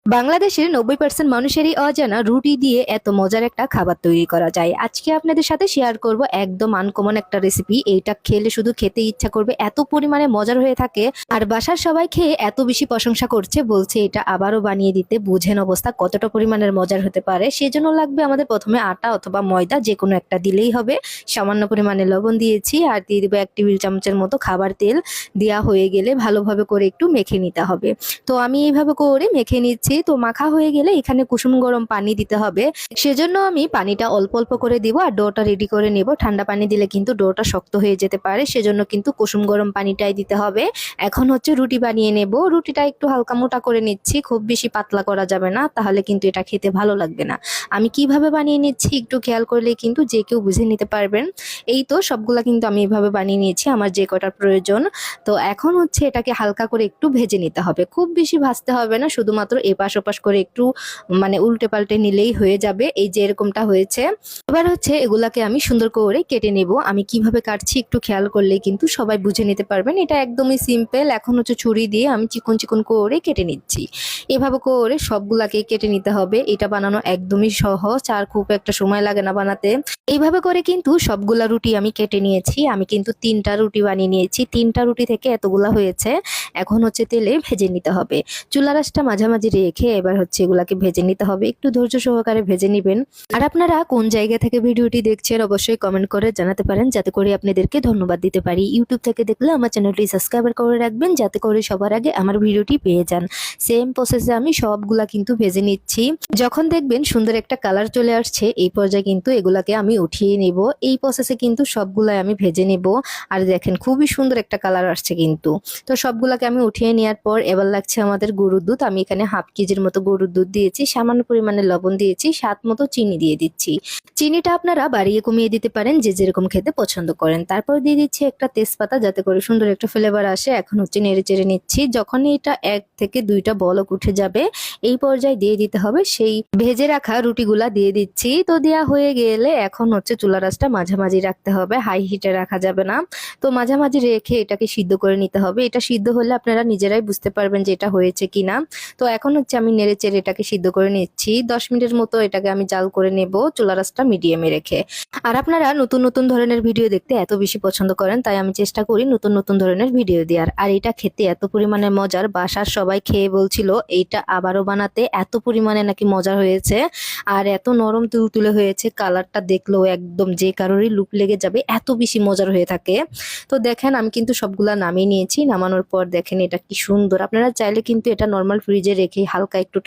বাংলাদেশের 90% মানুষেরই অজানা রুটি দিয়ে এত মজার একটা খাবার তৈরি করা যায়। আজকে আপনাদের সাথে শেয়ার করব একদম আনকমন একটা রেসিপি। এইটা খেলে শুধু খেতে ইচ্ছা করবে, এত পরিমাণে মজার হয়ে থাকে। আর বাসার সবাই খেয়ে এত বেশি প্রশংসা করছে, বলছে এটা আবারও বানিয়ে দিতে। বুঝেন অবস্থা কতটা পরিমাণের মজার হতে পারে। সেজন্য লাগবে আমাদের প্রথমে আটা অথবা ময়দা, যে কোনো একটা দিলেই হবে। সামান্য পরিমাণে লবণ দিয়েছি, আর দিয়ে দিব 1 টেবিল চামচের মতো খাবার তেল। দেওয়া হয়ে গেলে ভালোভাবে করে একটু মেখে নিতে হবে। তো আমি এইভাবে করে মেখে নিচ্ছি। তো মাখা হয়ে গেলে এখানে কুসুম গরম পানি দিতে হবে। সেজন্য আমি পানিটা অল্প অল্প করে দিব, আর ডোটা রেডি করে নেব। ঠান্ডা পানি দিলে কিন্তু ডোটা শক্ত হয়ে যেতে পারে, সেজন্য কিন্তু কুসুম গরম পানিটাই দিতে হবে। এখন হচ্ছে রুটি বানিয়ে নেব। রুটিটা একটু হালকা মোটা করে নিচ্ছি, খুব বেশি পাতলা করা যাবে না, তাহলে কিন্তু এটা খেতে ভালো লাগবে না। আমি কিভাবে বানিয়ে নিচ্ছি একটু খেয়াল করলে কিন্তু যে কেউ বুঝে নিতে পারবেন। এই তো সবগুলা কিন্তু আমি এভাবে বানিয়ে নিয়েছি, আমার যে কটার প্রয়োজন। তো এখন হচ্ছে এটাকে হালকা করে একটু ভেজে নিতে হবে, খুব বেশি ভাজতে হবে না, শুধুমাত্র এপাশ ওপাশ করে একটু মানে উল্টে পাল্টে নিলেই হয়ে যাবে। এই যে এরকমটা হয়েছে। এবার হচ্ছে এগুলাকে আমি সুন্দর করে কেটে নেব। আমি কিভাবে কাটছি একটু খেয়াল করলে কিন্তু সবাই বুঝে নিতে পারবেন। এটা একদমই সিম্পল। এখন হচ্ছে ছুরি দিয়ে আমি চিকন চিকন করে কেটে নিচ্ছি। এভাবে করে সবগুলাকে কেটে নিতে হবে। এটা বানানো একদমই সহজ, আর খুব একটা সময় লাগে না বানাতে। এইভাবে করে কিন্তু সবগুলা রুটি আমি কেটে নিয়েছি। আমি কিন্তু 3টা রুটি বানিয়ে নিয়েছি। 3টা রুটি থেকে এতগুলা হয়েছে। এখন হচ্ছে তেলে ভেজে নিতে হবে। চুলা রাসটা মাঝামাঝি রেখে এবার হচ্ছে এগুলাকে ভেজে নিতে হবে। একটু ধৈর্য সহকারে ভেজে নিবেন। আর আপনারা কোন জায়গা থেকে ভিডিওটি দেখছেন অবশ্যই কমেন্ট করে জানাতে পারেন, যাতে করে আপনাদেরকে ধন্যবাদ দিতে পারি। ইউটিউব থেকে দেখলে আমার চ্যানেলটি সাবস্ক্রাইব করে রাখবেন, যাতে করে সবার আগে আমার ভিডিওটি পেয়ে যান। সেম প্রসেসে আমি সবগুলা কিন্তু ভেজে নিচ্ছি। যখন দেখবেন সুন্দর একটা কালার চলে আসছে, এই পর্যায়ে কিন্তু এগুলাকে আমি উঠিয়ে নিব। এই প্রসেসে কিন্তু সবগুলাই আমি ভেজে নিব। আর দেখেন খুবই সুন্দর একটা কালার আসছে কিন্তু। তো সবগুলাকে আমি উঠিয়ে নেওয়ার পর এবার লাগছে আমাদের গরুর দুধ। আমি এখানে হাফ কেজির মতো গরুর দুধ দিয়েছি, সামান্য পরিমাণে লবণ দিয়েছি, স্বাদ মতো চিনি দিয়ে দিচ্ছি। চিনিটা আপনারা বাড়িয়ে কমিয়ে দিতে পারেন, যে যেরকম খেতে পছন্দ করেন। তারপর দিয়ে দিচ্ছি একটা তেজপাতা, যাতে করে সুন্দর একটা ফ্লেভার আসে। এখন হচ্ছে নেড়ে চেড়ে নিচ্ছি। যখনই এটা 1 থেকে 2টা বলক উঠে যাবে, এই পর্যায়ে দিয়ে দিতে হবে সেই ভেজে রাখা রুটিগুলা দিয়ে দিচ্ছি। তো দেওয়া হয়ে গেলে এখন হচ্ছে চুলা রাসটা মাঝামাঝি রাখতে হবে, হাই হিটে রাখা যাবে না। তো মাঝামাঝি রেখে এটাকে সিদ্ধ করে নিতে হবে। এটা সিদ্ধ হলে আপনারা নিজেরাই বুঝতে পারবেন যে এটা হয়েছে কিনা। তো এখন হচ্ছে আমি নেড়ে চেড়ে এটাকে সিদ্ধ করে নিচ্ছি। 10 মিনিটের মতো এটাকে আমি জাল করে নেব, চুলা রাসটা মিডিয়ামে রেখে। আর আপনারা নতুন নতুন ধরনের ভিডিও দেখতে এত বেশি পছন্দ করেন, তাই আমি চেষ্টা করি নতুন নতুন ধরনের ভিডিও দেওয়ার। আর এটা খেতে এত পরিমাণে মজার, বাসার সবাই খেয়ে বলছিল এইটা আবারও বানাতে, এত পরিমাণে নাকি মজার হয়েছে। আর এত নরম তুলতুলে হয়েছে, কালারটা দেখলেও একদম যে কারোরই লুপ লেগে যাবে, এত বেশি মজার হয়ে থাকে। তো দেখেন আমি কিন্তু সবগুলা নামিয়ে নিয়েছি। নামানোর পর দেখেন এটা কি সুন্দর। আপনারা চাইলে কিন্তু এটা নর্মাল ফ্রিজে রেখে হালকা একটু